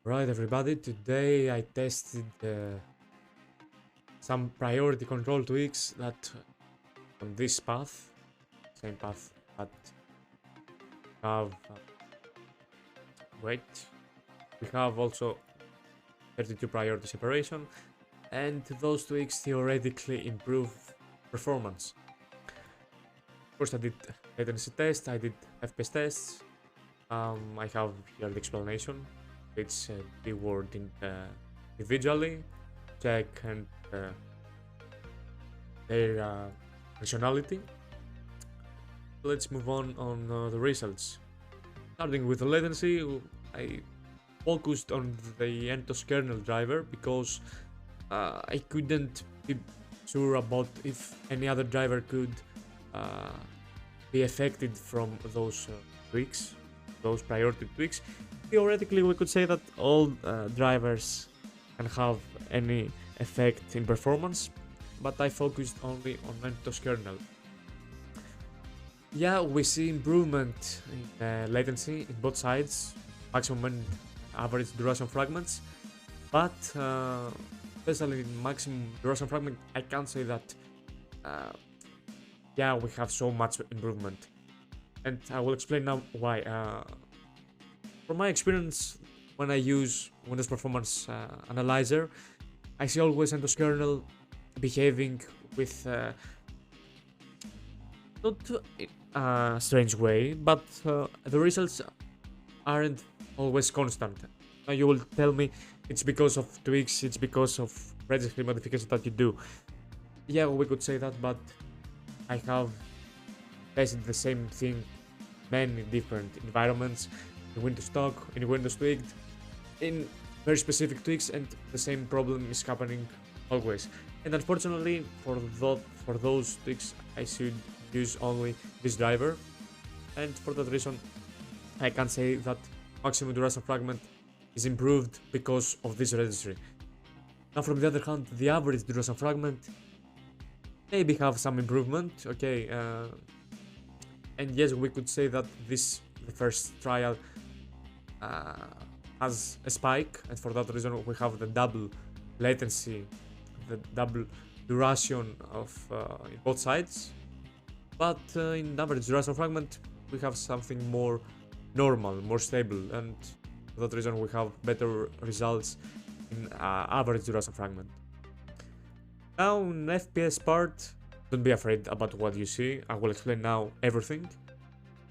Right, everybody, today I tested some priority control tweaks that on this path, same path, but have, wait, we have also 32 priority separation, and those tweaks theoretically improve performance. Of course, I did latency test, I did FPS tests. I have here the explanation. It's rewording individually, check and their functionality. Let's move on the results. Starting with the latency, I focused on the CentOS kernel driver because I couldn't be sure about if any other driver could be affected from those tweaks, those priority tweaks. Theoretically, we could say that all drivers can have any effect in performance, but I focused only on CentOS kernel. Yeah, we see improvement in latency in both sides, maximum and average duration fragments, but especially in maximum duration fragment, I can't say that yeah, we have so much improvement, and I will explain now why. From my experience, when I use Windows Performance Analyzer, I see always CentOS kernel behaving with not a strange way, but the results aren't always constant. Now you will tell me it's because of tweaks, it's because of registry modifications that you do. Yeah, we could say that, but I have tested the same thing many different environments, in Windows stock, in Windows tweaked, in very specific tweaks, and the same problem is happening always. And unfortunately, for those tweaks, I should use only this driver, and for that reason, I can say that maximum duration fragment is improved because of this registry. Now, from the other hand, the average duration fragment maybe have some improvement, okay, and yes, we could say that the first trial has a spike, and for that reason we have the double latency, the double duration of in both sides, but in average duration fragment we have something more normal, more stable, and for that reason we have better results in average duration fragment. Now, in FPS part, don't be afraid about what you see. I will explain now everything.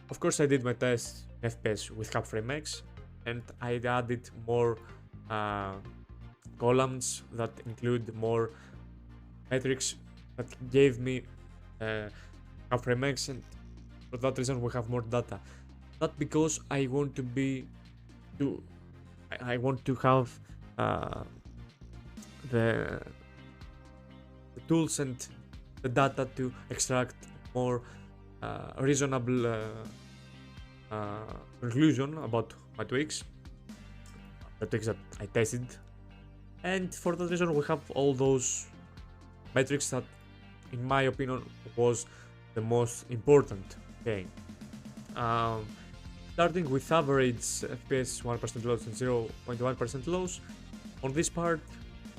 Of course, I did my test FPS with CapFrameX, and I added more columns that include more metrics that gave me CapFrameX, and for that reason we have more data. Not because I want to have the tools and the data to extract more reasonable conclusion about my tweaks, the tweaks that I tested, and for that reason we have all those metrics that, in my opinion, was the most important thing. Starting with average FPS 1% loss and 0.1% loss, on this part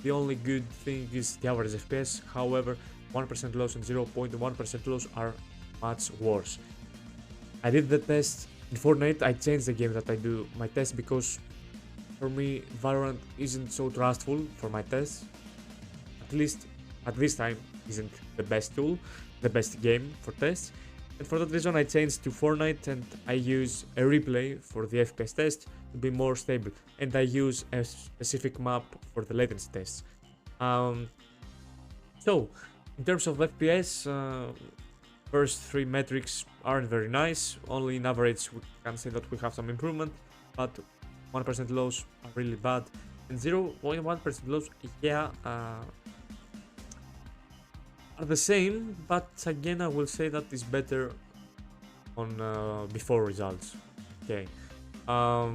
the only good thing is the average FPS. However, 1% loss and 0.1% loss are much worse. I did the test in Fortnite. I changed the game that I do my test because for me Valorant isn't so trustful for my tests. At least at this time isn't the best tool, the best game for tests. And for that reason I changed to Fortnite, and I use a replay for the FPS test to be more stable, and I use a specific map for the latency tests. So, in terms of FPS, first three metrics aren't very nice. Only in average we can say that we have some improvement, but 1% loss are really bad, and 0.1% loss, yeah, are the same, but again I will say that is better on before results. Okay. Now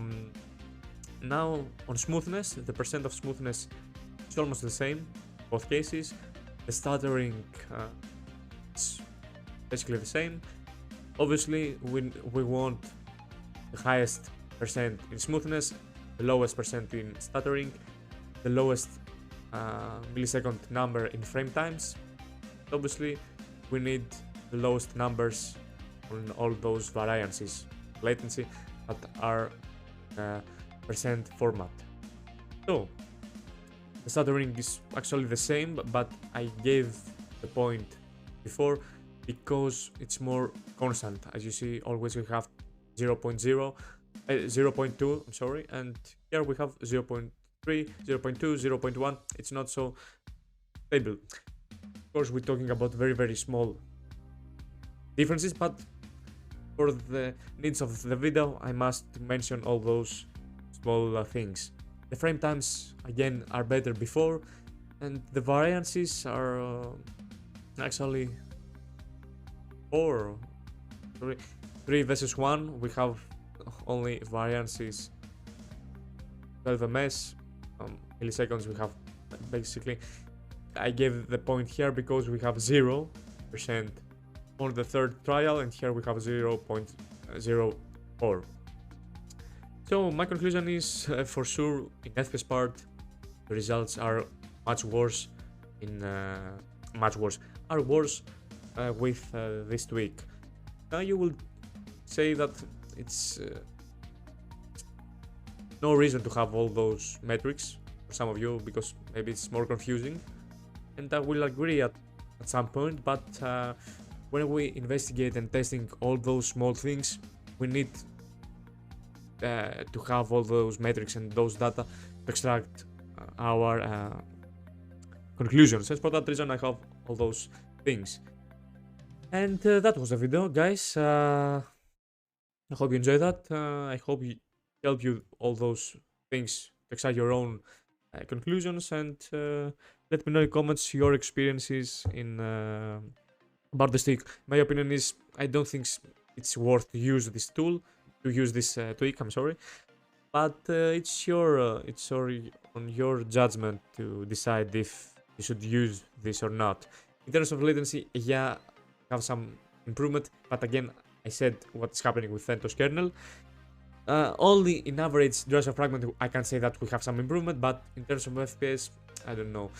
on smoothness, the percent of smoothness is almost the same both cases. The stuttering is basically the same. Obviously we want the highest percent in smoothness, the lowest percent in stuttering, the lowest millisecond number in frame times. Obviously, we need the lowest numbers on all those variances, latency, that are percent format. So, the stuttering is actually the same, but I gave the point before because it's more constant. As you see, always we have 0.0, 0.2, I'm sorry, and here we have 0.3, 0.2, 0.1. It's not so stable. Of course, we're talking about very, very small differences, but for the needs of the video, I must mention all those small things. The frame times, again, are better before, and the variances are actually 3 versus 1. We have only variances 12 ms, milliseconds we have basically. I gave the point here because we have 0% on the third trial, and here we have 0.04. So my conclusion is for sure in FPS part the results are much worse with this tweak. Now you will say that it's no reason to have all those metrics for some of you because maybe it's more confusing, and I will agree at some point, but when we investigate and testing all those small things, we need to have all those metrics and those data to extract our conclusions. And for that reason, I have all those things. And that was the video, guys. I hope you enjoyed that. I hope it helped you all those things to extract your own conclusions, and let me know in comments your experiences in about this tweak. My opinion is I don't think it's worth to use this tool, to use this tweak. I'm sorry, but it's on your judgment to decide if you should use this or not. In terms of latency, yeah, have some improvement, but again, I said what's happening with CentOS kernel. Only in average duration fragment I can say that we have some improvement, but in terms of FPS, I don't know.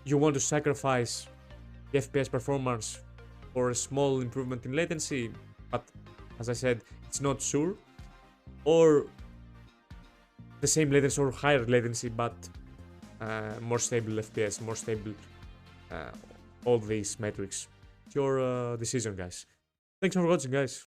You want to sacrifice the FPS performance for a small improvement in latency, but as I said, it's not sure. Or the same latency or higher latency, but more stable FPS, more stable all these metrics. It's your decision, guys. Thanks for watching, guys.